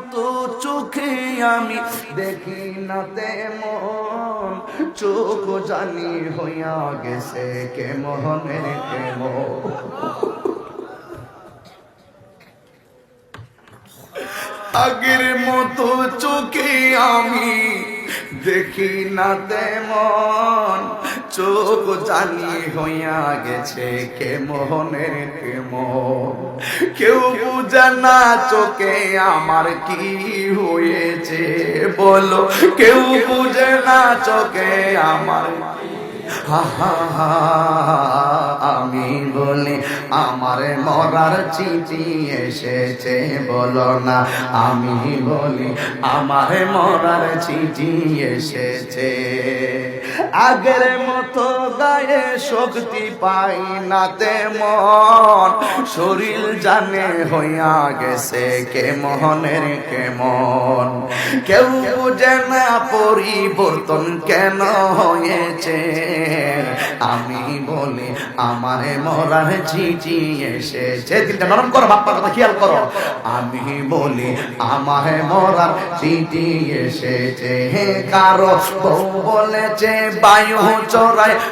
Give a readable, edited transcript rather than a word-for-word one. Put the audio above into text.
মতো চোখে আমি দেখি না তেমন, চোখ জানি হইয়া গেছে কেমনের কেমন। আগের মতো চোখে আমি দেখি না তেমন, চোখ জানি হইয়া গেছে কেমনের কেমন। কেউ বুঝে না চোখে আমার কি হয়েছে, বলো কেউ বুঝে না চোখে আমার। আমি বলি আমার মরার চিঠি এসেছে, বলো না। আমি বলি আমার মরার চিঠি এসেছে। আগের মতো গায়ে শক্তি পাই না তেমন, শরীর জানে হইয়া গেছে কেমনের কেমন। কেউ বুঝে না পরিবর্তন কেন হয়েছে, আমি বলি আমার মরার চিঠি এসেছে। দিলটা নরম করো, বাপ্পার কথা খেয়াল করো। আমি বলি আমার মরার চিঠি এসেছে। কারো বউ বলেছে বায়ু চড়ায়